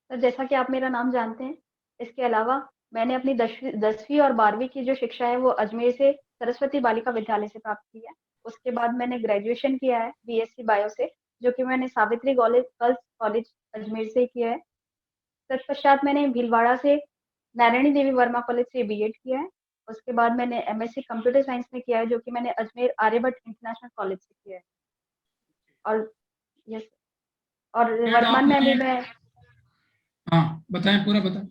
तो जैसा कि आप मेरा नाम जानते हैं, इसके अलावा मैंने अपनी 10वीं और 12वीं की जो शिक्षा है वो अजमेर से सरस्वती बालिका विद्यालय से प्राप्त की है। उसके बाद मैंने ग्रेजुएशन किया है बीएससी बायो से, जो कि मैंने सावित्री गर्ल्स कॉलेज अजमेर से किया है। तत्पश्चात मैंने भीलवाड़ा से नारायणी देवी वर्मा कॉलेज से बीएड किया है। उसके बाद मैंने एमएससी कंप्यूटर साइंस में किया है, जो कि मैंने अजमेर आर्यभट्ट इंटरनेशनल कॉलेज से किया है। और यस, और बीएड वर्तमान में अभी आपने, मैं, हाँ बताएं, पूरा बताएं।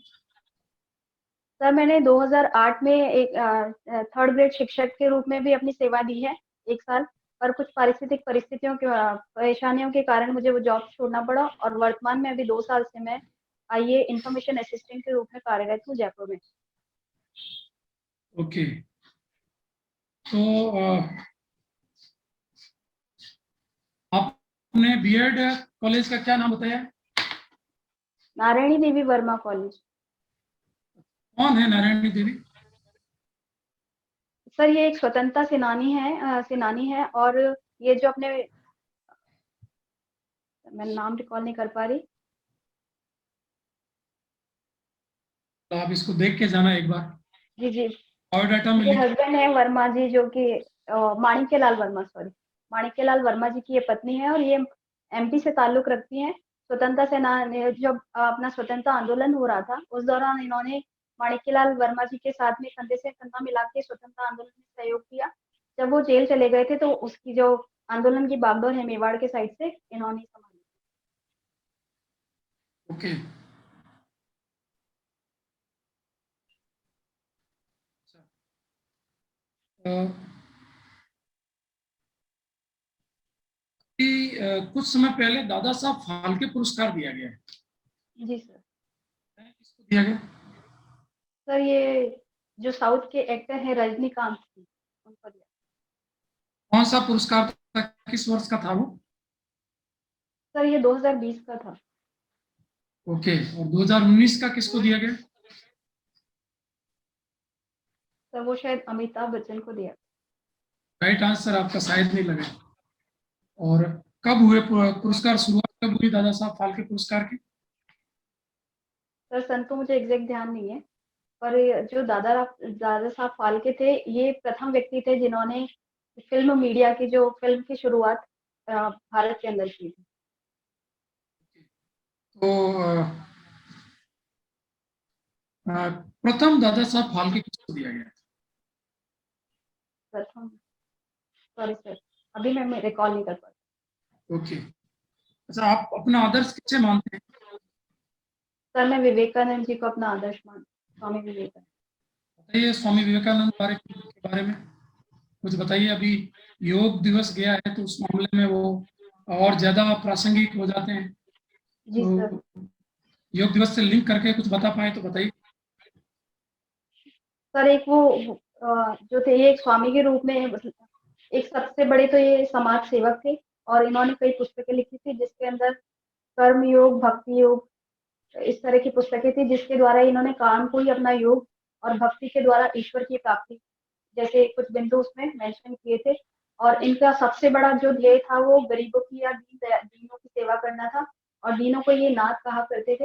सर मैंने 2008 में एक थर्ड ग्रेड शिक्षक के रूप में भी अपनी सेवा दी है, 1 साल। पर कुछ पारिस्थितिक परिस्थितियों के परेशानियों के कारण मुझे वो जॉब छोड़ना पड़ा, और वर्तमान में अभी 2 साल से मैं आईए इंफॉर्मेशन असिस्टेंट के रूप में कार्यरत हूँ जयपुर में। ओके, तो आपने बीएड कॉलेज का क्या नाम बताया? नारायणी देवी वर्मा कॉलेज। कौन है नारायणी देवी? सर ये एक स्वतंत्रता सेनानी है, और ये जो अपने, मैं नाम रिकॉल नहीं कर पा रही। तो आप इसको देख के जाना एक बार, जी जी, बायोडाटा में ये लिख। हस्बैंड है वर्मा जी, जो कि माणिक्यलाल वर्मा, सॉरी, माणिक्यलाल वर्मा जी की ये पत्नी है, और ये एमपी से ताल्लुक रखती हैं। स्वतंत्रता सेना जब अपना स्वतंत्रता आंदोलन हो रहा था, उस दौरान इन्होंने माणिक्यलाल वर्मा जी के साथ में कंधे से कंधा मिला के स्वतंत्रता आंदोलन में सहयोग किया। जब वो जेल चले गए थे, तो उसकी जो आंदोलन की बागडोर है मेवाड़ के साइड से इन्होंने संभाली। ओके, तो कुछ समय पहले दादा साहब फाल्के पुरस्कार दिया गया है, जी सर। किसको दिया गया? सर ये जो साउथ के एक्टर हैं रजनीकांत जी, उनको दिया। कौन सा पुरस्कार था, किस वर्ष का था वो? सर ये 2020 का था। ओके, और 2019 का किसको दिया गया? सर वो शायद अमिताभ बच्चन को दिया। राइट आंसर आपका शायद नहीं लगा। और कब हुए पुरस्कार, शुरुआत कब हुई दादा साहब फाल्के पुरस्कार की? सर सन तो मुझे एग्जैक्ट ध्यान नहीं है, पर जो दादा साहब फाल्के थे, ये प्रथम व्यक्ति थे जिन्होंने फिल्म की शुरुआत भारत के अंदर की थी। तो प्रथम दादा साहब फाल्के किसको दिया गया? प्रथम, सॉरी सर, अभी मैं रिकॉल नहीं कर पाती। ओके, अच्छा, आप अपना आदर्श किससे मानते हैं? सर मैं विवेकानंद जी को अपना आदर्श मान, स्वामी विवेकानंद। बताइए स्वामी विवेकानंद के बारे में कुछ बताइए। अभी योग दिवस गया है, तो उस मामले में वो और ज्यादा प्रासंगिक हो जाते हैं, जी सर। तो योग दिवस से लिंक करके कुछ बता पाए तो बताइए। सर एक वो जो थे, ये एक स्वामी के रूप में, एक सबसे बड़े तो ये समाज सेवक थे, और इन्होंने कई पुस्तकें लिखी थी जिसके अंदर कर्म योग, भक्ति योग, इस तरह की पुस्तकें थी, जिसके द्वारा इन्होंने काम को ही अपना योग और भक्ति के द्वारा ईश्वर की प्राप्ति जैसे कुछ बिंदु उसमें मेंशन किए थे। और इनका सबसे बड़ा जो ध्येय था वो गरीबों की या दीनों की सेवा करना था, और दीनों को ये नाथ कहा करते थे।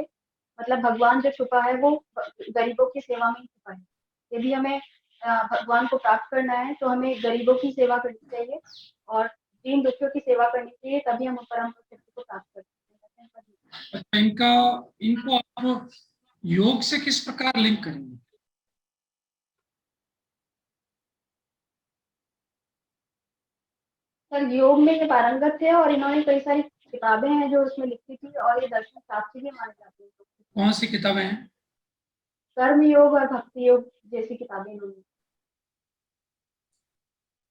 मतलब भगवान जो छुपा है वो गरीबों की सेवा में ही छुपा है। यदि हमें भगवान को प्राप्त करना है तो हमें गरीबों की सेवा करनी चाहिए, और दीन दुखियों की सेवा करनी चाहिए, तभी हम परम शक्ति को प्राप्त कर सकते हैं। अच्छा, इनको आप योग से किस प्रकार लिंक करेंगे? सर योग में ये पारंगत थे, और इन्होंने कई सारी किताबें हैं जो उसमें लिखी थी, और ये दर्शन शास्त्री भी माने जाते हैं। कौन सी किताबें हैं? कर्म योग और भक्ति योग जैसी किताबें इन्होंने।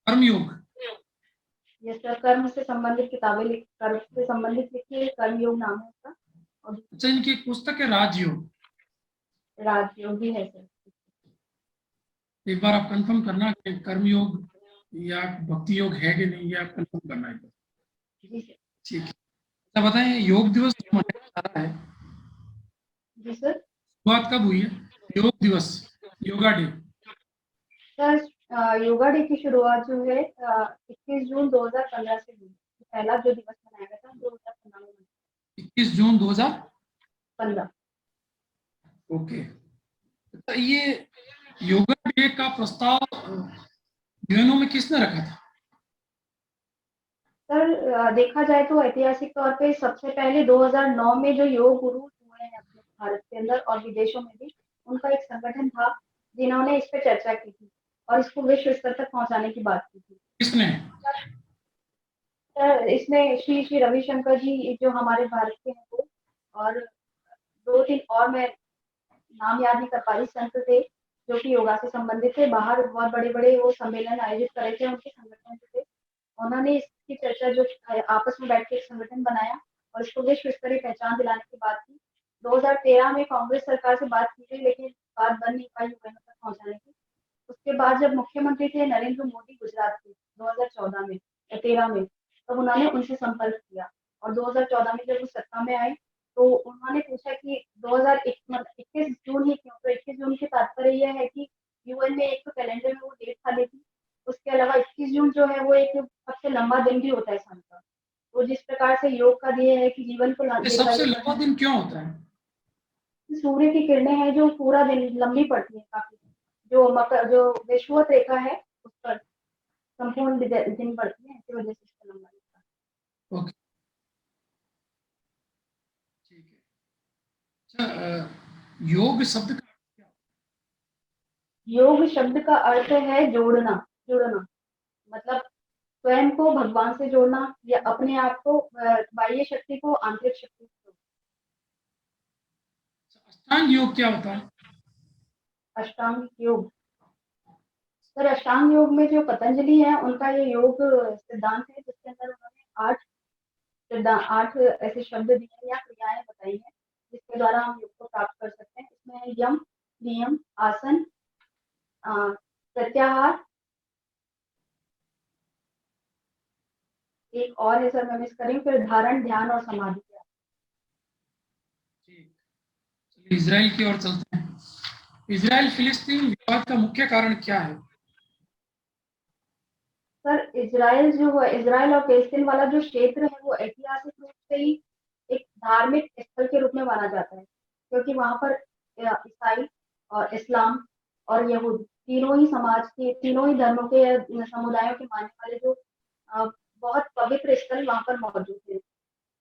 कर्म योग? ये सर कर्म से संबंधित किताबें कर्म से संबंधित लिखी है, कर्म योग नाम है उसका। और अच्छा, इनकी एक पुस्तक है राजयोग। राजयोग भी है सर। एक बार आप कंफर्म करना कि कर्म योग या भक्ति योग है कि नहीं, ये आप कंफर्म करना एक बार। जी सर। ठीक है, अच्छा बताएं, योग दिवस जो मनाया जा रहा है, जी सर। शुरुआत कब हुई है? योग दिवस, yoga day. Sir yoga day की शुरुआत जो है 21 जून 2015 से हुई। पहला जो दिवस मनाया गया था 2015 में। 21 जून 2015। 15। ओके, तो ये योगा डे का प्रस्ताव यूएनओ में किसने रखा था? सर देखा जाए तो ऐतिहासिक तौर पे सबसे पहले 2009 में जो योग गुरु हुए हैं अपने भारत के अंदर और विदेशों में भी, उनका एक संगठन था जिन्होंने इस पे चर्चा की थी और इसको विश्व स्तर तक पहुंचाने की बात की थी। किसने? सर इसमें श्री श्री रविशंकर जी जो हमारे भारत के हैं वो, और दो तीन और मैं नाम याद नहीं कर पा रही संत थे जो कि योगा से संबंधित थे। बाहर बहुत बड़े बड़े वो सम्मेलन आयोजित करे थे उनके संगठन से थे। उन्होंने इसकी चर्चा जो आपस में बैठ के एक संगठन बनाया और इसको विश्व स्तरीय पहचान दिलाने की बात की। 2013 में कांग्रेस सरकार से बात की गई लेकिन बात बन नहीं पाई यूएन तक पहुंचाने की। उसके बाद जब मुख्यमंत्री थे नरेंद्र मोदी गुजरात के 2014 में या 13 में, तब उन्होंने उनसे संपर्क किया और 2014 में जब वो सत्ता में आए तो उन्होंने पूछा कि 2021 जून ही क्यों? तो 21 जून की तात्पर्य यह है कि यूएन में एक तो कैलेंडर में वो डेट खाली थी, उसके अलावा 21 जून जो है वो एक सबसे लंबा दिन भी होता है साल का। तो जिस प्रकार से योग का ध्येय है कि जीवन को ये सबसे लंबा दिन क्यों होता है? सूर्य की किरणें हैं जो पूरा दिन लंबी पड़ती है काफी, जो विषुवत रेखा है उस पर संपूर्ण दिन पड़ती है, इसी वजह से इसका लंबा होता है। ओके, ठीक है। अच्छा, योग शब्द का क्या? योग शब्द का अर्थ है जोड़ना, जुड़ना, मतलब स्वयं को भगवान से जोड़ना या अपने आप को बाह्य शक्ति को आंतरिक शक्ति से। अष्टांग योग क्या होता है? अष्टांग योग, सर अष्टांग योग में जो पतंजलि है उनका ये योग सिद्धांत है जिसके अंदर उन्होंने 8 ऐसे शब्द दिए हैं या क्रियाएं बताई हैं जिसके द्वारा हम योग को प्राप्त कर सकते हैं। इसमें है यम, नियम, आसन, प्रत्याहार, एक और है सर मैं मिस करी, फिर धारण, ध्यान और समाधि। ठीक, चलिए इजराइल की ओर चलते हैं। इजराइल फिलिस्तीन विवाद का मुख्य कारण क्या है? सर इसराइल जो है, इसराइल और फिलिस्तीन वाला जो क्षेत्र है वो ऐतिहासिक रूप से ही एक धार्मिक स्थल के रूप में माना जाता है क्योंकि वहां पर ईसाई और इस्लाम और यहूद तीनों ही समाज के, तीनों ही धर्मों के समुदायों के मानने वाले जो बहुत पवित्र स्थल वहां पर मौजूद है।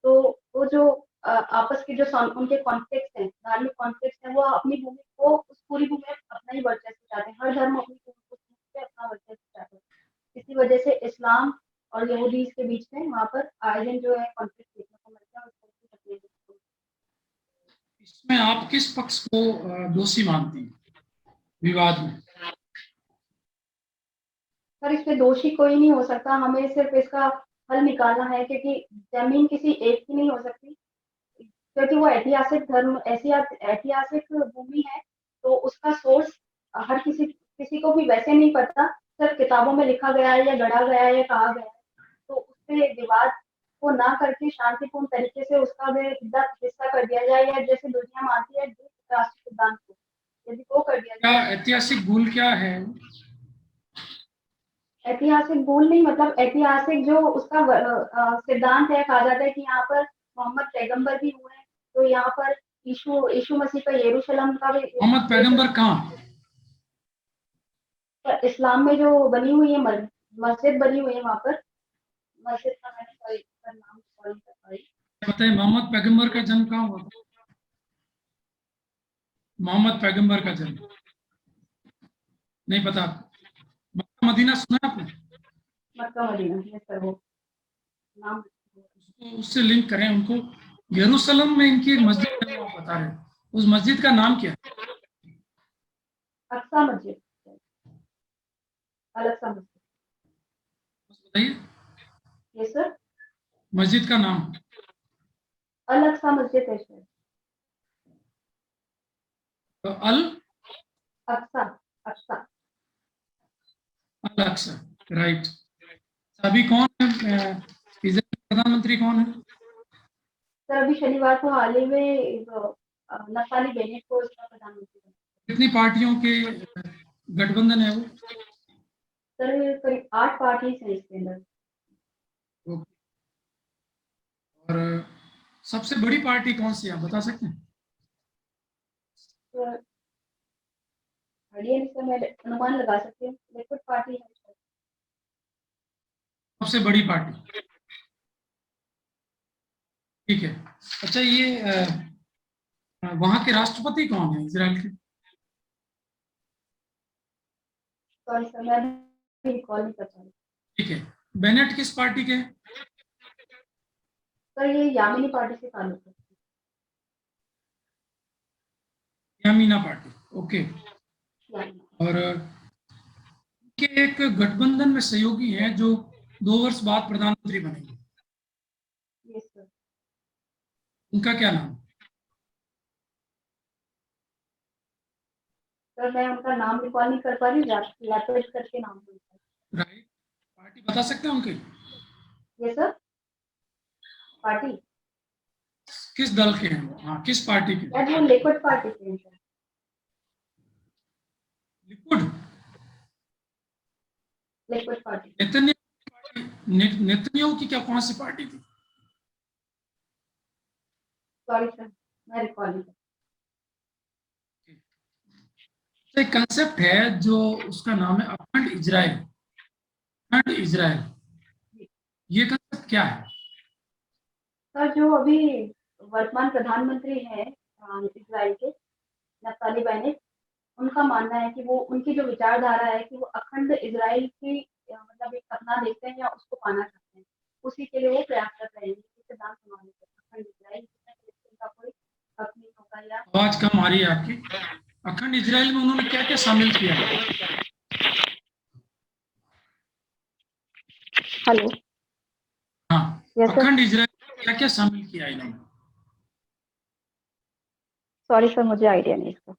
तो वो जो आपस के जो उनके कॉन्फ्लिक्ट हैं, धार्मिक कॉन्फ्लिक्ट हैं, वो अपनी भूमि को, उस पूरी भूमि में अपना ही वर्चस्व चाहते हैं। हर धर्म अपनी भूमि पे अपना वर्चस्व चाहते हैं। इसी वजह से इस्लाम और यहूदी के बीच में वहां पर आयोजन जो है कॉन्फ्लिक्ट देखने को मिलता है। इसमें आप किस पक्ष को दोषी मानती हैं विवाद में? सर इसमें दोषी कोई नहीं हो सकता, हमें सिर्फ इसका हल निकालना है क्योंकि जमीन किसी एक की नहीं हो सकती, क्योंकि वो ऐतिहासिक धर्म ऐसी ऐतिहासिक भूमि है। तो उसका सोर्स हर किसी को भी वैसे नहीं पता, सिर्फ किताबों में लिखा गया है या गढ़ा गया है या कहा गया है। तो उससे विवाद को ना करके शांतिपूर्ण तरीके से उसका भी हिस्सा कर दिया जाए, या जैसे दुनिया मानती है राष्ट्र सिद्धांत को, यदि वो कर दिया क्या जाए। ऐतिहासिक भूल क्या है? ऐतिहासिक भूल नहीं, मतलब ऐतिहासिक जो उसका सिद्धांत है, कहा जाता है कि यहाँ पर मोहम्मद पैगंबर भी हुए हैं, तो यहाँ पर यीशु यीशु मसीह का यरूशलेम का भी मोहम्मद पैगंबर कहाँ? इस्लाम में जो बनी हुई है मस्जिद बनी हुई है वहां पर। मस्जिद का मैंने नाम सॉरी कर पाई। बताइए, मोहम्मद पैगंबर का जन्म कहाँ हुआ था? मोहम्मद पैगंबर का जन्म नहीं पता आपको? मक्का मदीना सुना है आपने? मक्का मदीना है सर वो नाम। उससे लिंक करें उनको। यरूशलेम में इनकी एक मस्जिद है, वो आप बता रहे हैं, उस मस्जिद का नाम क्या है? अक्सा मस्जिद, अल अक्सा मस्जिद। बताइए ये सर मस्जिद का नाम। अल अक्सा मस्जिद है सर। तो अल अक्सा, अक्सा। अल अक्सा, राइट। अभी कौन है इजराइल के प्रधानमंत्री कौन है? सर अभी शनिवार को हाल ही में नफ्ताली बेनेट को इसका प्रधानमंत्री बना। कितनी पार्टियों के गठबंधन है वो? सर करीब 8 पार्टीज हैं इसके अंदर। और सबसे बड़ी पार्टी कौन सी है, आप बता सकते हैं? तो आइडिया नहीं सर, मैं अनुमान लगा सकती हूँ, लिक्विड पार्टी है शायद। सबसे बड़ी पार्टी, ठीक है। अच्छा, ये वहां के राष्ट्रपति कौन है इजराइल के? सॉरी सर, मैं रिकॉल नहीं कर पा रही। ठीक है। बेनेट किस पार्टी के हैं? सर ये यामिनी पार्टी से ताल्लुक है। यामीना पार्टी, ओके। यामिनी। और के एक गठबंधन में सहयोगी हैं जो 2 वर्ष बाद प्रधानमंत्री बनेंगे, यस सर। उनका क्या नाम? सर मैं उनका नाम रिकॉल नहीं कर पा रही, लैपेट करके नाम बोलता राइट। पार्टी बता सकते हैं उनकी? है। Yes sir. पार्टी किस दल के हैं वो? हाँ, किस पार्टी के? शायद वो लिक्विड पार्टी से हैं sir. Likud? Liquid party. Netanyahu की क्या कौन सी पार्टी थी? सॉरी सर, मैं रिकॉल नहीं कर। तो एक कंसेप्ट है जो उसका नाम है अखंड इजराइल। अखंड इजराइल, ये कंसेप्ट क्या है? सर जो अभी वर्तमान प्रधानमंत्री हैं इजराइल के, नफ्ताली बेनेट, उनका मानना है कि वो उनकी जो विचारधारा है कि वो अखंड इजराइल की मतलब एक सपना देखते हैं या उसको पाना चाहते हैं, उसी के लिए वो प्रयासरत रहेंगे कि सिद्धांत समाज अखंड इजराइल का कोई हक नहीं होगा या। आवाज कम आ रही है आपकी। अखंड इजराइल में उन्होंने क्या क्या शामिल किया है? हेलो। हाँ, यस सर। अखंड इजराइल में क्या क्या शामिल किया है इन्होंने? सॉरी सर, मुझे आइडिया नहीं इसका।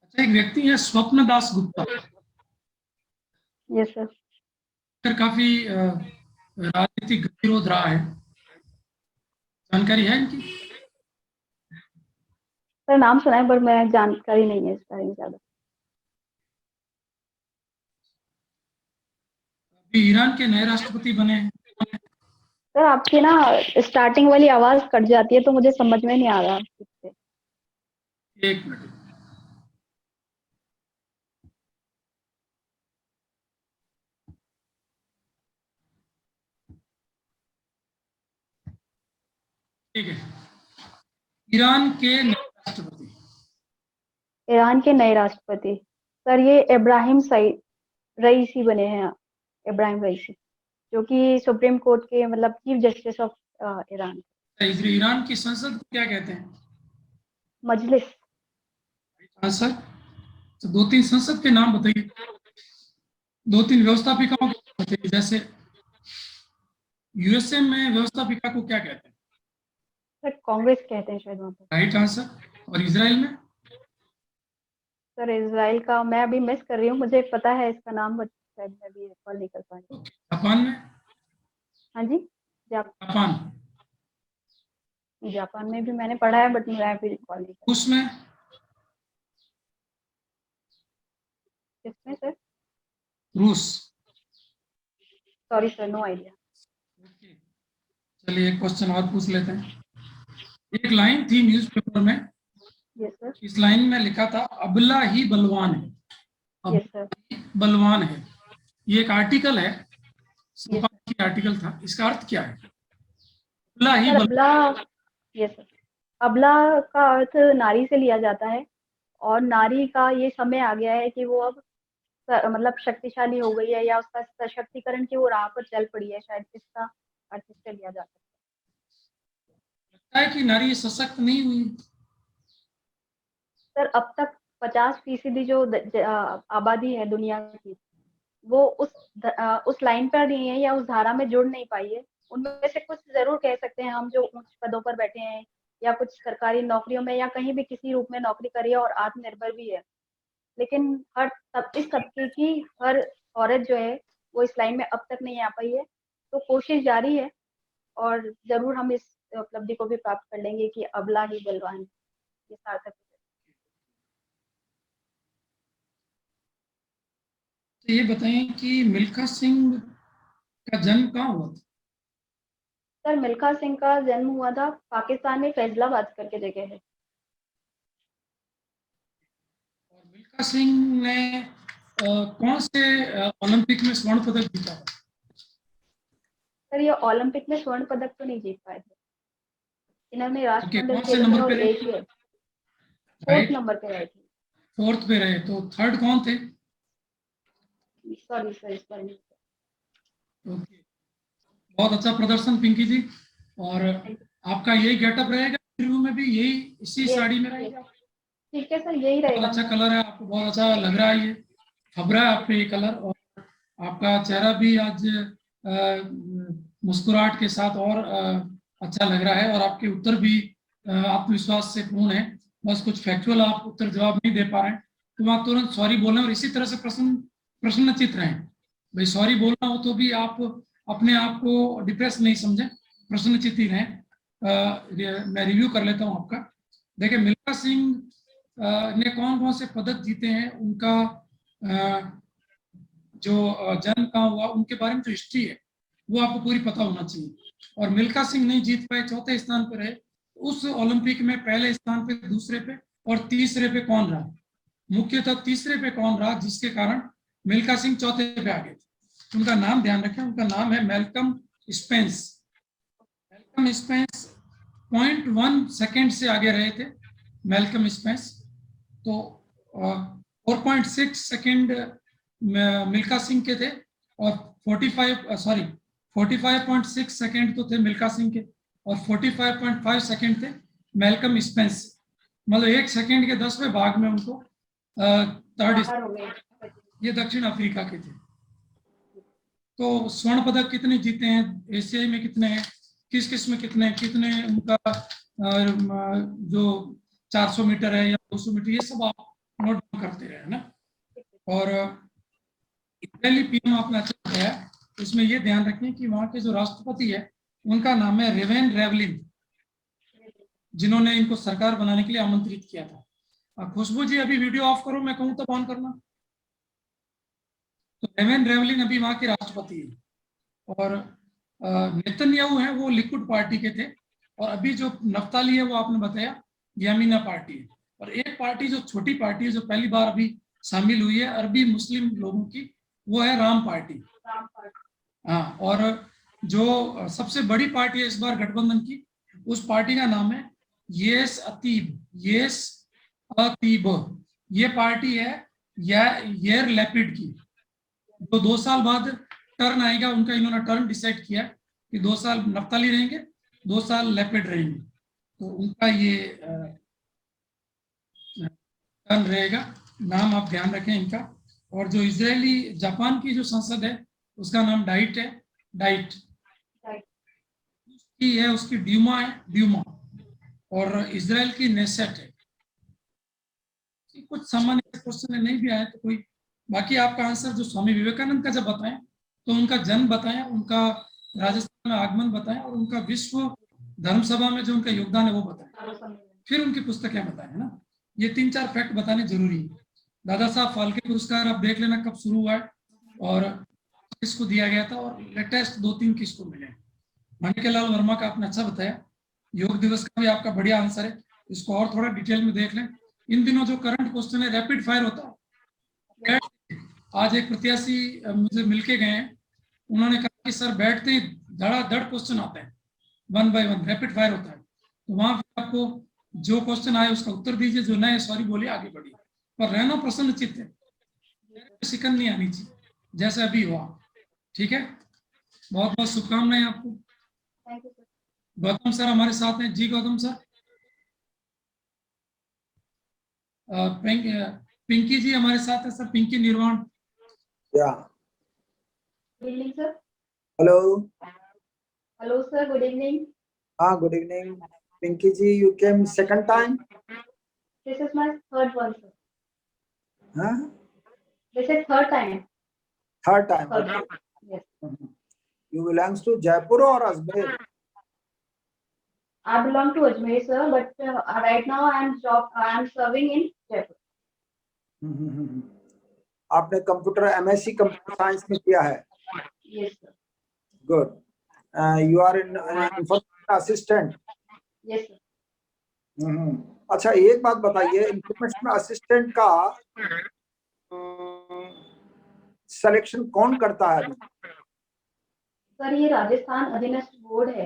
अच्छा, एक व्यक्ति है स्वप्न दास गुप्ता, यस सर। फिर काफी राजनीतिक गतिरोध रहा है, जानकारी है इनकी? सर नाम सुना है पर मैं जानकारी नहीं है इस बारे में ज्यादा। अभी ईरान के नए राष्ट्रपति बने हैं। सर आपकी ना स्टार्टिंग वाली आवाज कट जाती है तो मुझे समझ में नहीं आ रहा ठीक से। एक मिनट। ठीक है। ईरान के नए राष्ट्रपति। ईरान के नए राष्ट्रपति, सर ये इब्राहिम सईद रईसी बने हैं। इब्राहिम रईसी, जो कि सुप्रीम कोर्ट के मतलब chief justice of Iran. Iran की संसद को क्या कहते हैं? मजलिस। हाँ सर। तो 2-3 संसद के नाम बताइए, 2-3 व्यवस्थापिकाओं के नाम बताइए। जैसे यूएसए में व्यवस्थापिका को क्या कहते हैं? सर कांग्रेस कहते हैं शायद वहाँ पर। Right answer. और इसराइल में? सर इसराइल का मैं अभी मिस कर रही हूँ, मुझे पता है इसका नाम बट शायद मैं अभी रिकॉल नहीं कर पा रही। ओके। जापान में? हाँ जी। जापान। जापान में भी मैंने पढ़ा है बट मैं अभी रिकॉल नहीं कर। रूस में? किसमें सर? रूस। Sorry sir, no idea. चलिए एक क्वेश्चन और पूछ लेते हैं। एक लाइन थी न्यूज़पेपर में, यस सर। इस लाइन में लिखा था अबला ही बलवान है। यस अबला सर। ही बलवान है, ये एक आर्टिकल है, यस सर। संपादकीय आर्टिकल था। इसका अर्थ क्या है? अबला ही सर बल अबला, यस सर, अबला का अर्थ नारी से लिया जाता है और नारी का ये समय आ गया है कि वो अब मतलब शक्तिशाली हो गई है या उसका सशक्तिकरण की वो राह पर चल पड़ी है, शायद इसका अर्थ इससे लिया जा सकता लगता है कि नारी सशक्त नहीं हुई। है। सर अब तक 50% जो आबादी है दुनिया की, वो उस लाइन पर नहीं है या उस धारा में जुड़ नहीं पाई है। उनमें से कुछ जरूर कह सकते हैं हम जो उच्च पदों पर बैठे हैं या कुछ सरकारी नौकरियों में या कहीं भी किसी रूप में नौकरी करी है और आत्मनिर्भर भी है, लेकिन इस तबके की हर औरत जो है वो इस लाइन में अब तक नहीं आ पाई है। तो कोशिश जारी है और जरूर हम इस उपलब्धि को भी प्राप्त कर लेंगे कि अबला ही बलवान है, ये सार्थक है। तो ये बताएं कि मिल्खा सिंह का जन्म कहाँ हुआ था? सर मिल्खा सिंह का जन्म हुआ था पाकिस्तान में फैजलाबाद करके जगह है। मिल्खा सिंह ने कौन से ओलंपिक में स्वर्ण पदक जीता था? सर ये ओलंपिक में स्वर्ण पदक तो नहीं जीत पाए थे। इन्होंने राष्ट्रमंडल कौन से खेल में नंबर और पे रहे? एक ही फोर्थ राइट, नंबर पे रहे थे। फोर्थ पे रहे। तो थर्ड कौन थे? सॉरी सर, इस पर नहीं। ओके, बहुत अच्छा प्रदर्शन पिंकी जी। और आपका यही गेटअप रहेगा इंटरव्यू में भी, यही इसी साड़ी में रहेगा? ठीक है सर, यही बहुत रहेगा अच्छा मेरा। कलर है, आपको बहुत अच्छा लग रहा है, ये खबरा है आप पे ये कलर। और आपका चेहरा भी आज मुस्कुराहट के साथ और अच्छा लग रहा है, और आपके उत्तर भी आत्मविश्वास से पूर्ण है। बस कुछ फैक्चुअल आप उत्तर जवाब नहीं दे पा रहे हैं, तो आप तुरंत सॉरी बोलें, और इसी तरह से प्रश्नचित रहें। भाई सॉरी बोलना हो तो भी आप अपने आप को डिप्रेस नहीं समझें, प्रश्नचित ही रहें। मैं रिव्यू कर लेता हूँ आपका। देखिए, मिल्खा सिंह ने कौन कौन से पदक जीते हैं, उनका जो जन्म कहाँ हुआ, उनके बारे में जो हिस्ट्री है वो आपको पूरी पता होना चाहिए। और मिल्खा सिंह नहीं जीत पाए, चौथे स्थान पर रहे। उस ओलंपिक में पहले स्थान पे, दूसरे पे और तीसरे पे कौन रहा? मुख्यतः तीसरे पे कौन रहा, जिसके कारण मिल्खा सिंह चौथे पे आ गए थे? उनका नाम ध्यान रखें, उनका नाम है Malcolm Spence. Malcolm Spence 0.1 second से आगे रहे थे मैल्कम स्पेंस। तो 4.6 सेकेंड मिल्खा सिंह के थे, और 45.6 सेकेंड तो थे मिल्खा सिंह के, और 45.5 सेकेंड थे मैल्कम स्पेंस। मतलब 1 सेकेंड के 10वें भाग में उनको थर्ड, ये दक्षिण अफ्रीका के थे। तो स्वर्ण पदक कितने जीते हैं, एशियाई में कितने हैं, किस किस में कितने कितने, उनका जो 400 मीटर है या 200 मीटर, ये सब आप नोट डाउन करते रहे ना। और इजरायली पीएम आपने अच्छा बताया, इसमें ये ध्यान रखें कि वहां के जो राष्ट्रपति है उनका नाम है रेवेन रेवलिन, जिन्होंने इनको सरकार बनाने के लिए आमंत्रित किया था। खुशबू जी, अभी वीडियो ऑफ करो, मैं कहूँ तब ऑन करना। तो रेवेन रेवलिन अभी वहां के राष्ट्रपति है। और नेतन्याहू है, वो लिकुड पार्टी के थे। और अभी जो नफ्ताली है, वो आपने बताया यमीना पार्टी है। और एक पार्टी जो छोटी पार्टी है, जो पहली बार अभी शामिल हुई है अरबी मुस्लिम लोगों की, वो है राम पार्टी। हाँ, और जो सबसे बड़ी पार्टी है इस बार गठबंधन की, उस पार्टी का नाम है येस अतीब। येस अतीब, ये पार्टी है यार लैपिड की। जो 2 साल बाद टर्न आएगा उनका, इन्होंने टर्न डिसाइड किया कि 2 साल नफ्ताली रहेंगे, 2 साल लैपिड रहेंगे। तो उनका ये टर्न रहेगा। नाम आप ध्यान रखें इनका। और जो इजरायली जापान की जो संसद है, उसका नाम डाइट है, डाइट। उसकी है, उसकी ड्यूमा है, ड्यूमा। और इजराइल की नेसेट है। कुछ सामान्य क्वेश्चन नहीं भी आए तो कोई, बाकी आपका आंसर जो स्वामी विवेकानंद का जब बताएं तो उनका जन्म बताएं, उनका राजस्थान में आगमन बताएं, और उनका विश्व धर्म सभा में जो उनका योगदान है वो बताएं, फिर उनकी पुस्तकें बताएं, है ना। ये 3-4 फैक्ट बताने जरूरी है। दादा साहब फाल्के पुरस्कार आप देख लेना कब शुरू हुआ है और किसको दिया गया था, और लेटेस्ट 2-3 किसको मिले। माणिक्यलाल वर्मा का आपने अच्छा बताया। योग दिवस का भी आपका बढ़िया आंसर है, इसको और थोड़ा डिटेल में देख लें। इन दिनों जो करंट क्वेश्चन है रैपिड फायर होता है। आज एक प्रत्याशी मुझे मिलके गए हैं, उन्होंने कहा कि सर बैठते ही धड़ाधड़ क्वेश्चन आते हैं, 1 बाय 1 रैपिड फायर होता है। तो वहां पर आपको जो क्वेश्चन आए उसका उत्तर दीजिए, जो नए सॉरी बोलिए, आगे बढ़िए, पर रहना प्रसन्न चित्त है, शिकन नहीं आनी चाहिए, जैसे अभी हुआ। ठीक है, बहुत बहुत शुभकामनाएं आपको। गौतम सर हमारे साथ हैं जी। गौतम सर, पिंकी जी हमारे साथ है sir, Pinky Nirvan. Good evening sir. Hello. Hello sir, good evening. हाँ, good evening Pinky ji, you came second time? This is my third one sir. Huh? This is third time. Third time. Third Okay. time. Yes. You belongs to Jaipur or Ajmer? I belong to Ajmer sir, but right now I am serving in Jaipur. आपने computer MSc computer science में किया है? Yes sir. Good. You are in information assistant? Yes sir. अच्छा एक बात बताइए, information assistant का selection कौन करता है अभी? सर ये राजस्थान अधीनस्थ बोर्ड है।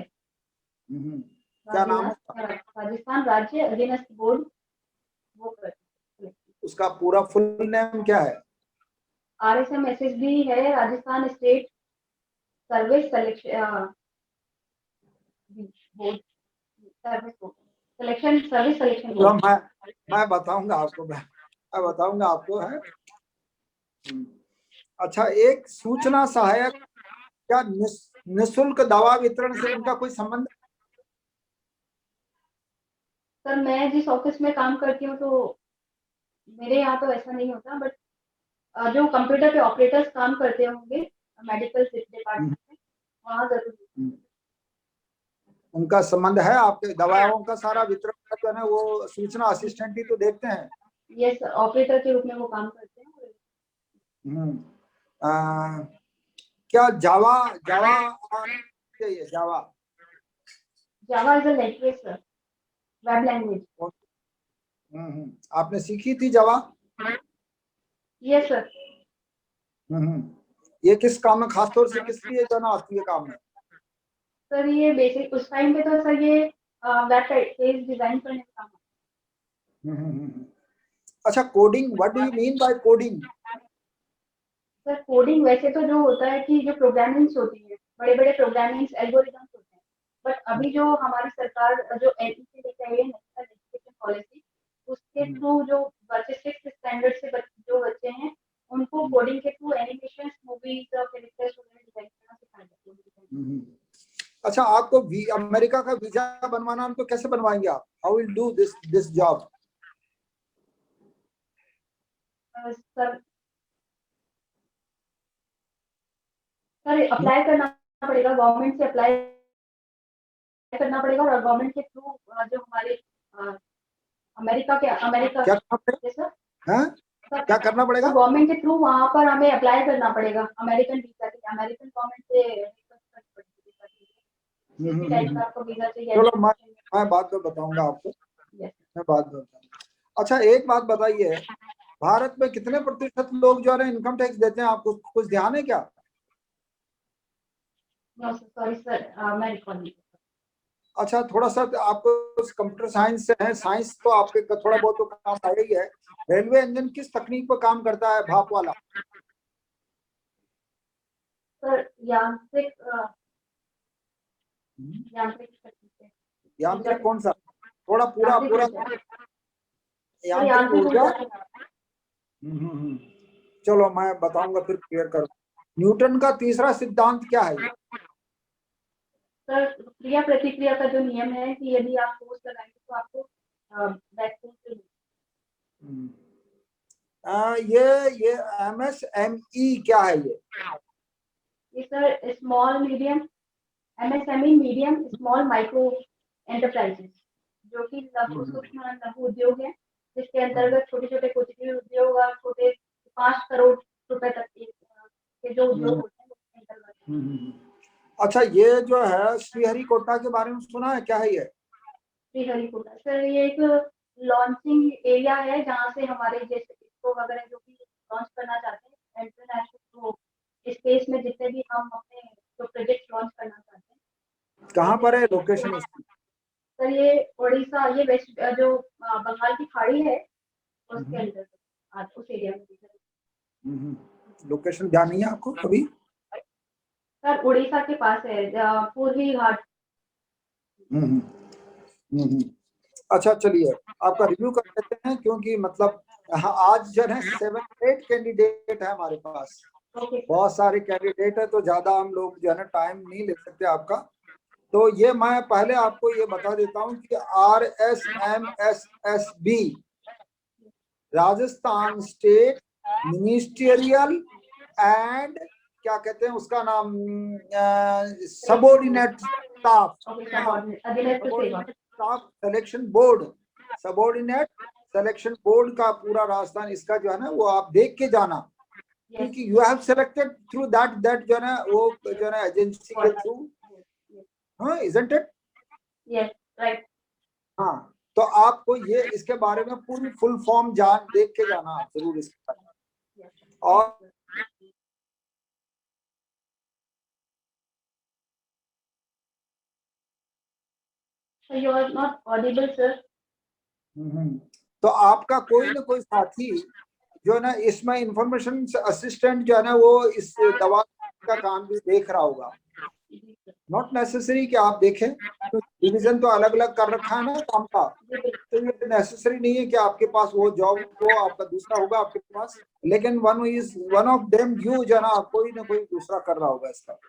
क्या नाम है उसका? राजस्थान राज्य अधीनस्थ बोर्ड, वो करता है। उसका पूरा फुल नेम क्या है? RSMSSB है, Rajasthan state service selection board, service board selection, service selection पूरा बोर्ड। मैं बताऊंगा आपको है। अच्छा, एक सूचना सहायक क्या निःशुल्क दवा वितरण से उनका कोई संबंध? सर मैं जिस ऑफिस में काम करती हूँ तो मेरे यहाँ तो ऐसा नहीं होता, बट जो कंप्यूटर पे ऑपरेटर्स काम करते होंगे मेडिकल डिपार्टमेंट में, वहाँ जरूर उनका संबंध है आपके दवाओं का सारा वितरण का जो है ना, वो सूचना असिस्टेंट ही तो देखते हैं। यस, ऑपरेटर के रूप में वो काम करते हैं। क्या जावा जावा चाहिए? Java Java is a language sir, web language. आपने सीखी थी जावा? Yes sir. ये किस काम में, खासतौर से किस लिए जाना आती है काम में? सर ये बेसिक उस टाइम पे तो सर ये वेब पेज डिजाइन करने का काम। अच्छा, coding, what do you mean by coding? Sir coding वैसे तो जो होता है कि जो प्रोग्रामिंग्स होती है, बड़े बड़े प्रोग्रामिंग्स एल्गोरिथम्स होते हैं, बट अभी जो हमारी सरकार जो एनईपी लेके आई है, नेशनल एजुकेशन पॉलिसी, उसके थ्रू जो बच्चे 6th स्टैंडर्ड से जो बच्चे हैं उनको कोडिंग के थ्रू एनिमेशन, मूवीज और कैरेक्टर्स वगैरह डिजाइन करना सिखाया जाता है। अच्छा, आपको अमेरिका का वीजा बनवाना हम तो कैसे बनवाएंगे आप? How will do this job? Sir apply करना पड़ेगा, गवर्नमेंट से अप्लाई करना पड़ेगा, और गवर्नमेंट के थ्रू जो हमारे अमेरिका क्या करना पड़ेगा? क्या करना पड़ेगा? गवर्नमेंट के थ्रू वहाँ पर हमें अप्लाई करना पड़ेगा अमेरिकन वीजा के लिए, अमेरिकन गवर्नमेंट से रिक्वेस्ट करनी पड़ेगी टाइप का आपको वीजा चाहिए। चलो मैं बात में बताऊंगा आपको, मैं बात में बताऊंगा। अच्छा एक बात बताइए, भारत में कितने प्रतिशत लोग जो है इनकम टैक्स देते हैं? आपको कुछ ध्यान है क्या? सॉरी सर, मैं रिकॉर्ड नहीं। अच्छा, थोड़ा सा आपको कंप्यूटर साइंस से है, साइंस तो आपके थोड़ा बहुत तो काम आ ही है। रेलवे इंजन किस तकनीक पर काम करता है, भाप वाला? सर यांत्रिक यांत्रिक कौन सा? थोड़ा पूरा यांत्रिक यांत्रिक ऊर्जा। ऊर्जा। चलो मैं बताऊंगा, फिर क्लियर करूँ। न्यूटन का तीसरा सिद्धांत क्या है? सर क्रिया प्रतिक्रिया का जो नियम है कि यदि आप फोर्स लगाएंगे तो आपको बैक फोर्स ये MSME क्या है ये sir small medium, MSME medium small micro enterprises, जो कि सूक्ष्म लघु उद्योग है, जिसके अंतर्गत छोटे छोटे कुटीर उद्योग और छोटे 5 करोड़ रुपए तक के जो उद्योग होते हैं उसके अंतर्गत। अच्छा, ये जो है श्रीहरिकोटा के बारे में सुना है, क्या है ये? श्रीहरिकोटा सर ये एक लॉन्चिंग एरिया है जहाँ से हमारे जैसे इसरो वगैरह जो भी लॉन्च करना चाहते हैं इंटरनेशनल, तो स्पेस में जितने भी हम अपने जो प्रोजेक्ट लॉन्च करना चाहते हैं। कहाँ पर है लोकेशन इसकी? सर ये उड़ीसा, ये वेस्ट जो बंगाल की खाड़ी है उसके अंदर उस एरिया में। लोकेशन ध्यान नहीं है आपको कभी? सर उड़ीसा के पास है, पूर्वी घाट। अच्छा चलिए, आपका रिव्यू कर लेते हैं, क्योंकि मतलब आज जो है 7-8 कैंडिडेट है हमारे पास, बहुत सारे कैंडिडेट है, तो ज्यादा हम लोग जो है ना टाइम नहीं ले सकते आपका। तो ये मैं पहले आपको ये बता देता हूँ कि RSMSSB Rajasthan state ministerial and क्या कहते हैं उसका नाम, subordinate staff selection board, subordinate selection board का पूरा राजस्थान, इसका जो है ना वो आप देख के जाना, क्योंकि you have selected through that जो है ना वो जो है ना एजेंसी के थ्रू, हाँ, इजंट इट? Yes right. हाँ, तो आपको ये इसके बारे में पूरी फुल फॉर्म देख के जाना आप जरूर इसके बारे में। और You are not audible, sir. तो आपका कोई ना कोई साथी जो है ना इसमें इंफॉर्मेशन असिस्टेंट जो है ना वो इस दवा का काम भी देख रहा होगा। नॉट नेसेसरी कि आप देखें, तो डिवीजन तो अलग अलग कर रखा है ना काम का, तो ये नेसेसरी नहीं है कि आपके पास वो जॉब हो, आपका दूसरा होगा आपके पास, लेकिन वन ऑफ देम यू जो है ना कोई ना कोई दूसरा कर रहा होगा इसका।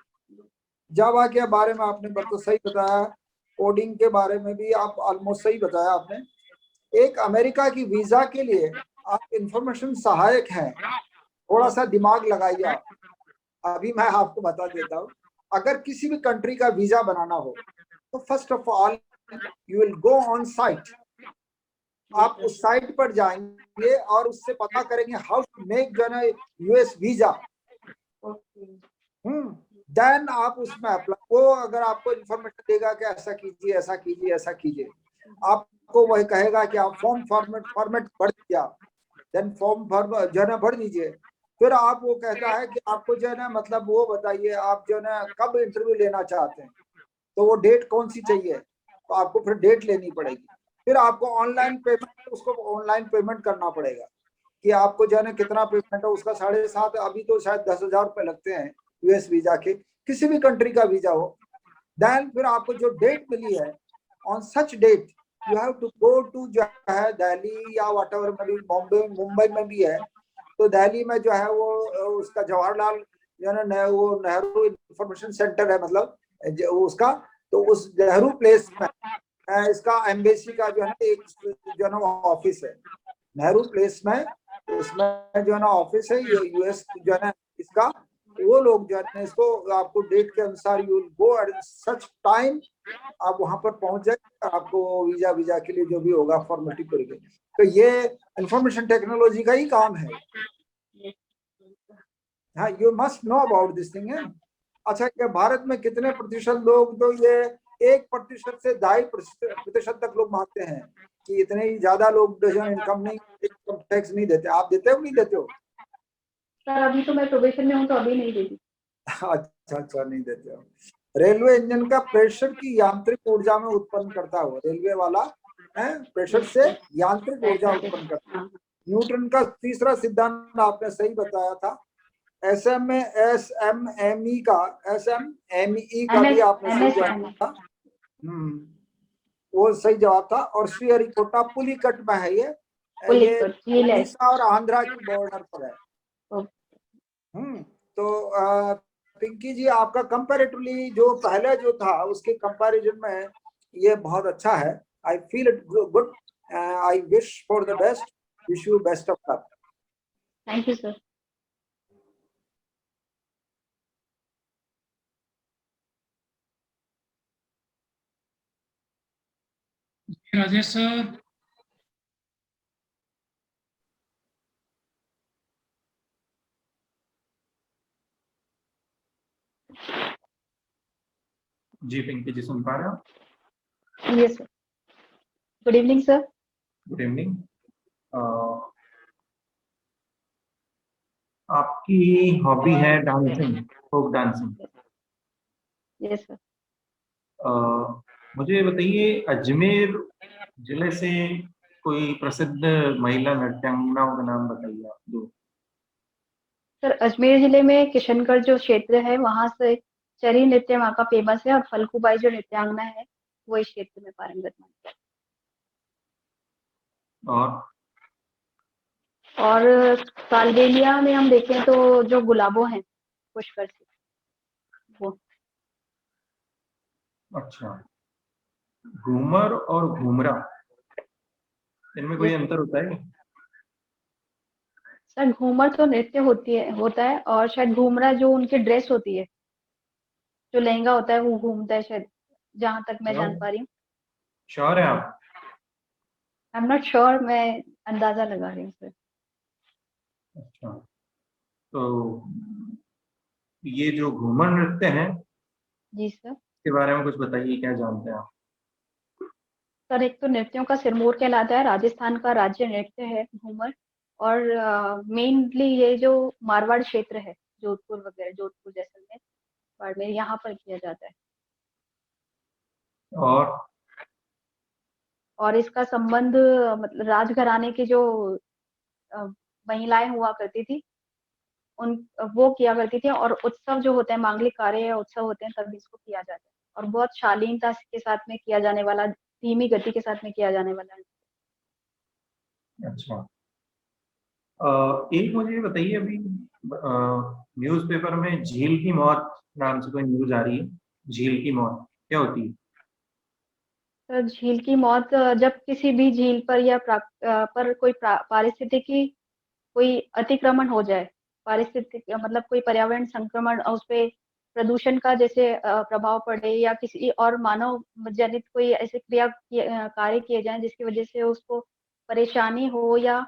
जावा के बारे में आपने तो सही बताया, कोडिंग के बारे में भी आप ऑलमोस्ट सही बताया आपने। एक अमेरिका की वीजा के लिए आप इंफॉर्मेशन सहायक हैं, थोड़ा सा दिमाग लगाइए आप। अभी मैं आपको बता देता हूँ, अगर किसी भी कंट्री का वीजा बनाना हो तो first of all you will go on site. आप उस साइट पर जाएंगे और उससे पता करेंगे हाउ टू मेक जो है ना यूएस वीजा। देन आप उसमें अप्लाई, वो अगर आपको इंफॉर्मेशन देगा कि ऐसा कीजिए ऐसा कीजिए ऐसा कीजिए, आपको वही कहेगा कि आप फॉर्म फॉर्मेट भर दीजिए, देन फॉर्म जो है ना भर दीजिए। फिर आप वो कहता है कि आपको जो है ना मतलब वो बताइए आप जो है ना कब इंटरव्यू लेना चाहते हैं, तो वो डेट कौन सी चाहिए, तो आपको फिर डेट लेनी पड़ेगी। फिर आपको ऑनलाइन पेमेंट, उसको ऑनलाइन पेमेंट करना पड़ेगा कि आपको जो है ना कितना पेमेंट है उसका 7.5, अभी तो शायद 10,000 रुपए लगते हैं यूएस वीजा के, किसी भी कंट्री का वीजा हो। देन फिर आपको जो डेट मिली है, on such date you have to go to जो है दिल्ली या वट एवर, बॉम्बे मुंबई में भी है, तो दिल्ली में जो है वो उसका जवाहरलाल जो है ना वो नेहरू इंफॉर्मेशन सेंटर है, मतलब उसका, तो उस नेहरू प्लेस में इसका एम्बेसी का जो है ना एक जो है ना ऑफिस है नेहरू प्लेस में, उसमें जो है ना ऑफिस है ये यूएस जो है ना इसका। वो लोग जो है इसको आपको डेट के अनुसार you will go at such time, आप वहां पर पहुंच जाए, आपको वीजा के लिए जो भी होगा फॉर्मेलिटी करेंगे। तो ये इंफॉर्मेशन टेक्नोलॉजी का ही काम है। हाँ, you must know about this thing है। अच्छा, क्या भारत में कितने प्रतिशत लोग, तो ये 1% से 2.5% तक लोग मानते हैं कि इतने ही ज्यादा लोग इनकम टैक्स नहीं देते। आप देते हो नहीं देते हो? सर अभी तो मैं प्रोबेशन में हूँ, तो अभी नहीं देती। अच्छा, नहीं देते हो। रेलवे इंजन का प्रेशर की यांत्रिक ऊर्जा में उत्पन्न करता है, रेलवे वाला है प्रेशर से यांत्रिक ऊर्जा उत्पन्न करता है। न्यूटन का तीसरा सिद्धांत आपने सही बताया था। एसएमएमई का भी आपने सही जवाब था। वो सही जवाब था। और श्रीहरिकोटा पुलिकट में है ये उड़ीसा और आंध्रा की बॉर्डर पर है। तो पिंकी जी, आपका कंपैरेटिवली जो पहले जो था उसके कंपैरिजन में ये बहुत अच्छा है। I feel it good, I wish for the best, wish you best of luck. Thank you sir. Rajesh sir. जी पिंकी जी, सुन पा रहे हो? Yes sir. Good evening sir. Good evening. आपकी हॉबी है dancing, folk dancing? Yes sir. मुझे बताइए, अजमेर जिले से कोई प्रसिद्ध महिला नृत्यांगनाओं का नाम बताइए आप दो। सर अजमेर जिले में किशनगढ़ जो क्षेत्र है वहां से चरी नृत्य वहाँ का फेमस है, और फल्गुबाई जो नृत्यांगना है वो इस क्षेत्र में पारंगत है। और कालबेलिया में हम देखें तो जो गुलाबो हैं पुष्कर से वो। अच्छा, घूमर और घूमरा, इनमें कोई अंतर होता है? सर घूमर तो नृत्य होता है, और शायद घूमरा जो उनकी ड्रेस होती है, जो लहंगा होता है वो घूमता है शायद, जहां तक मैं जान पा रही हूँ। श्योर है आप? आई एम नॉट श्योर, मैं अंदाजा लगा रही हूँ सर। अच्छा, तो ये जो घूमर नृत्य है जी सर, इसके बारे में कुछ बताइए, क्या जानते हैं आप? सर एक तो नृत्यों का सिरमौर कहलाता है, राजस्थान का राज्य नृत्य है घूमर, और मेनली ये जो मारवाड़ क्षेत्र है, जोधपुर वगैरह, जोधपुर जैसलमेर, बाड़मेर, यहाँ पर किया जाता है। और इसका संबंध मतलब राजघराने की जो महिलाएं हुआ करती थी उन वो किया करती थी, और उत्सव जो होते हैं, मांगलिक कार्य या उत्सव होते हैं, तब इसको किया जाता है, और बहुत शालीनता के साथ में किया जाने वाला, धीमी गति के साथ में किया जाने वाला है। अच्छा, एक मुझे ये बताइए, अभी न्यूज़पेपर में झील की मौत नाम से कोई न्यूज आ रही है। झील की मौत क्या होती है? तो झील की मौत जब किसी भी झील पर या पर कोई पारिस्थितिकी कोई अतिक्रमण हो जाए, पारिस्थितिक मतलब कोई पर्यावरण संक्रमण, उस पे प्रदूषण का जैसे प्रभाव पड़े, या किसी और मानव जनित कोई ऐसे कार्य किए जाएं जिसकी वजह से उसको परेशानी हो, या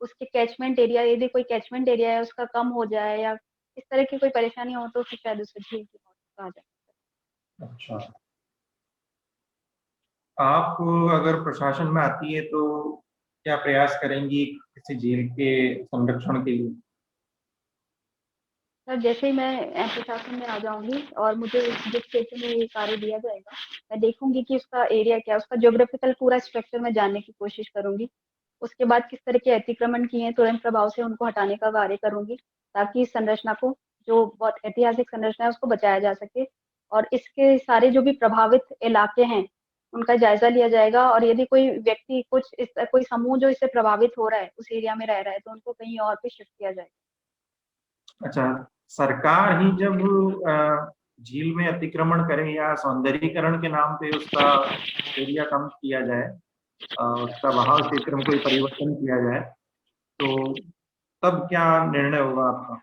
उसके कैचमेंट एरिया, यदि कोई कैचमेंट एरिया है उसका कम हो जाए, या इस तरह की कोई परेशानी हो, तो फिर शायद उसे झील की मौत कहा जाए। अच्छा, आप अगर प्रशासन में आती है तो क्या प्रयास करेंगी किसी झील के संरक्षण के लिए? सर जैसे ही मैं प्रशासन में आ जाऊंगी और मुझे जिस क्षेत्र में ये कार्य दिया जाएगा, मैं देखूंगी कि उसका एरिया क्या है, उसका ज्योग्राफिकल पूरा स्ट्रक्चर में जानने की कोशिश करूंगी। उसके बाद किस तरह के अतिक्रमण किए हैं, तुरंत प्रभाव से उनको हटाने का कार्य करूंगी, ताकि इस संरचना को, जो बहुत ऐतिहासिक संरचना है, उसको बचाया जा सके। और इसके सारे जो भी प्रभावित इलाके हैं उनका जायजा लिया जाएगा, और यदि कोई व्यक्ति कोई समूह जो इससे प्रभावित हो रहा है, उस एरिया में रह रहा है, तो उनको कहीं और पे शिफ्ट किया जाएगा। अच्छा, सरकार ही जब झील में अतिक्रमण करे या सौंदर्यीकरण के नाम पे उसका एरिया कम किया जाए, उसका बहाव क्षेत्र में कोई परिवर्तन किया जाए, तो तब क्या निर्णय होगा आपका?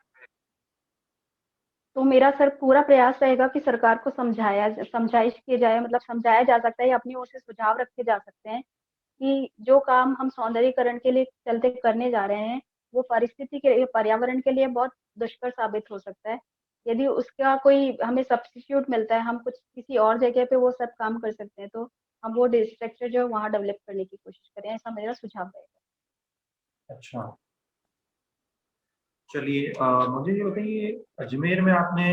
तो मेरा सर पूरा प्रयास रहेगा कि सरकार को समझाइश की जाए, मतलब समझाया जा सकता है, या अपनी ओर से सुझाव रखे जा सकते हैं कि जो काम हम सौंदर्यीकरण के लिए चलते करने जा रहे हैं, वो परिस्थिति के लिए, पर्यावरण के लिए बहुत दुष्कर साबित हो सकता है। यदि उसका कोई हमें सब्स्टिट्यूट मिलता है, हम कुछ किसी और जगह पे वो सब काम कर सकते हैं, तो हम वो स्ट्रक्चर जो है वहाँ डेवलप करने की कोशिश करें, ऐसा मेरा सुझाव रहेगा। अच्छा, चलिए, मुझे ये बताइए, अजमेर में आपने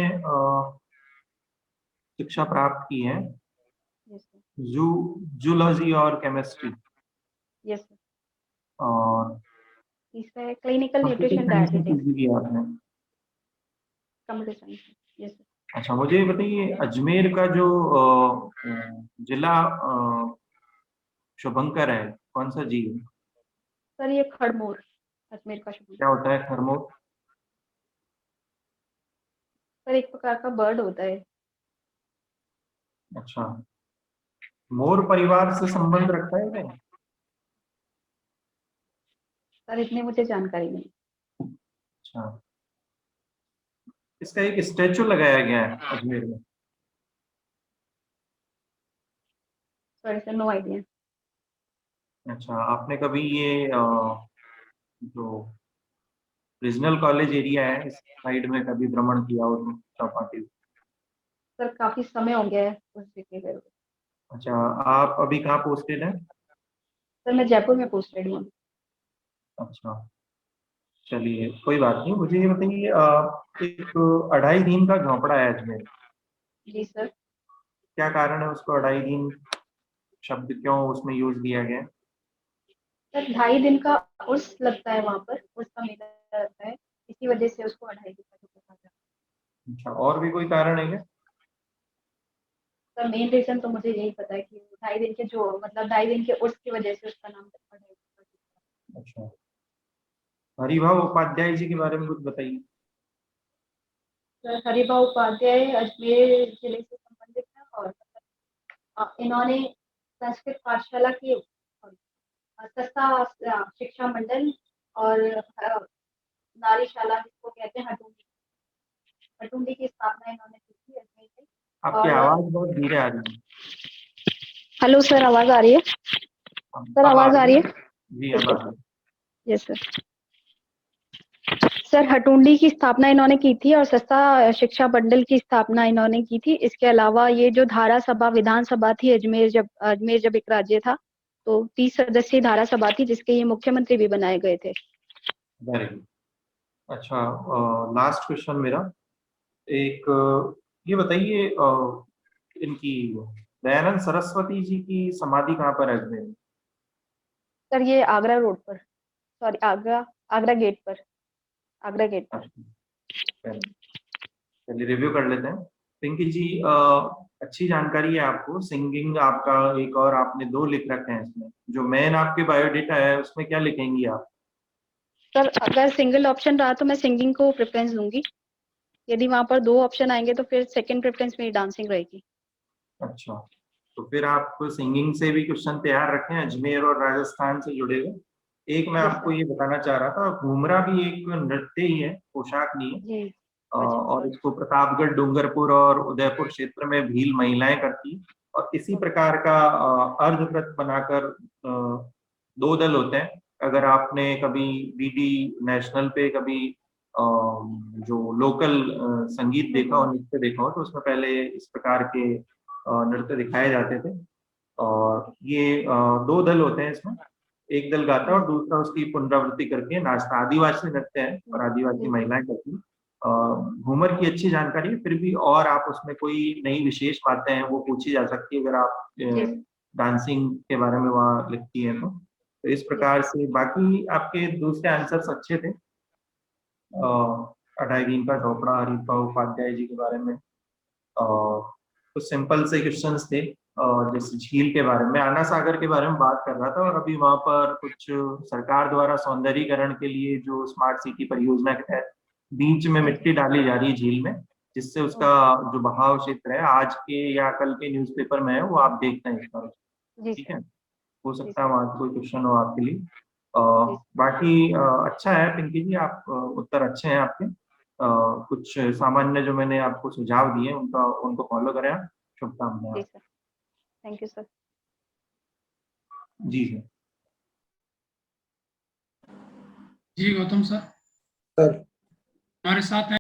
शिक्षा प्राप्त की है, जूलॉजी और केमिस्ट्री, यस सर। और तीसरा है clinical nutrition dietetics, computer science. Yes sir. अच्छा, मुझे ये बताइए, अजमेर का जो जिला शुभंकर है, कौन सा झील? सर ये खड़मोर, अजमेर का शुभंकर। क्या होता है खरमोर? सर एक प्रकार का बर्ड होता है। अच्छा, मोर परिवार से संबंध रखता है क्या? सर इतनी मुझे जानकारी नहीं। अच्छा, इसका एक स्टैचू लगाया गया है अजमेर में। Sorry sir, no idea. अच्छा, आपने कभी ये जो रीजनल कॉलेज एरिया है इस साइड में कभी भ्रमण किया हो तो चौपाटी? सर काफी समय हो गया है उस जगह पे। अच्छा, आप अभी कहाँ पोस्टेड हैं? सर मैं जयपुर में पोस्टेड हूँ। अच्छा, चलिए, कोई बात नहीं। मुझे ये बताइए, एक 2.5 दिन का झोंपड़ा है अजमेर, जी सर। क्या कारण है उसको 2.5 दिन शब्द क्यों उसमें यूज किया गया है? सर 2.5 दिन का उर्स लगता है वहाँ पर, उर्स का मेला लगता है, इसी वजह से उसको 2.5 दिन का कहा जाता है। अच्छा, और भी कोई कारण है क्या? सर मेन रीजन तो मुझे यही पता है कि 2.5 दिन के जो मतलब 2.5 दिन के उर्स की वजह से उसका नाम 2.5 दिन। अच्छा, हरिभाव उपाध्याय जी के बारे में कुछ बताइए। सर हरिभाव उपाध्याय अजमेर जिले से संबंधित है, और इन्होंने संस्कृत पाठशाला की, सस्ता शिक्षा मंडल, और नारीशाला जिसको कहते हैं हटुंडी की स्थापना इन्होंने की थी अजमेर में। आपकी आवाज बहुत धीरे आ रही है। हेलो सर, आवाज आ रही है? सर आवाज आ रही है? जी, अब आ रही है। Yes sir. सर हटुंडी की स्थापना इन्होंने की थी, और सस्ता शिक्षा मंडल की स्थापना इन्होंने की थी। इसके अलावा ये जो धारा सभा विधानसभा थी, अजमेर जब एक राज्य था, तो 30 सदस्यीय धारा सभा थी जिसके ये मुख्यमंत्री भी बनाए गए थे। Very good. अच्छा, लास्ट क्वेश्चन मेरा एक, ये बताइए इनकी दयानंद सरस्वती जी की समाधि कहाँ पर है अजमेर में? सर ये आगरा रोड पर, सॉरी आगरा गेट पर, आगरा गेट पर। चलिए रिव्यू कर लेते हैं। पिंकी जी, अच्छी जानकारी है आपको। सिंगिंग आपका एक और आपने 2 लिख रखे हैं इसमें। जो मेन आपके बायोडेटा है उसमें क्या लिखेंगी आप? सर अगर सिंगल ऑप्शन रहा तो मैं सिंगिंग को प्रेफरेंस दूंगी, यदि वहां पर 2 ऑप्शन आएंगे तो फिर सेकंड प्रेफरेंस मेरी डांसिंग रहेगी। अच्छा, तो फिर आप सिंगिंग से भी क्वेश्चन तैयार रखें, अजमेर और राजस्थान से जुड़े हुए। एक मैं जी आपको सर। ये बताना चाह रहा था, घूमरा भी एक नृत्य ही है, पोशाक नहीं है। जी। और इसको प्रतापगढ़, डूंगरपुर और उदयपुर क्षेत्र में भील महिलाएं करती। और इसी प्रकार का अर्धव्रत बनाकर 2 दल होते हैं। अगर आपने कभी डीडी नेशनल पे कभी जो लोकल संगीत देखा हो, नृत्य देखा हो, तो उसमें पहले इस प्रकार के नृत्य दिखाए जाते थे। और ये 2 दल होते हैं इसमें। एक दल गाता है और दूसरा उसकी पुनरावृत्ति करके नाचता। आदिवासी नृत्य है और आदिवासी महिलाएं करती हैं। घूमर की अच्छी जानकारी है, फिर भी और आप उसमें कोई नई विशेष बातें हैं वो पूछी जा सकती है अगर आप डांसिंग के बारे में वहाँ लिखती हैं तो इस प्रकार से। बाकी आपके दूसरे आंसर्स अच्छे थे। अडाइगीन का झोपड़ा, हरिपा उपाध्याय जी के बारे में कुछ सिंपल से क्वेश्चंस थे। जैसे झील के बारे में, आना सागर के बारे में बात कर रहा था। और अभी वहां पर कुछ सरकार द्वारा सौंदर्यीकरण के लिए जो स्मार्ट सिटी परियोजना के तहत बीच में मिट्टी डाली जा रही है झील में, जिससे उसका जो बहाव क्षेत्र है आज के या कल के न्यूज़पेपर में है वो आप देखते हैं इस बार। ठीक है, हो सकता है वहाँ कोई क्वेश्चन हो आपके लिए। बाकी अच्छा है पिंकी जी, आप उत्तर अच्छे हैं आपके। कुछ सामान्य जो मैंने आपको सुझाव दिए उनको फॉलो करें आप। शुभकामनाएं। Thank you sir. जी सर। जी गौतम सर सर हमारे साथ हैं।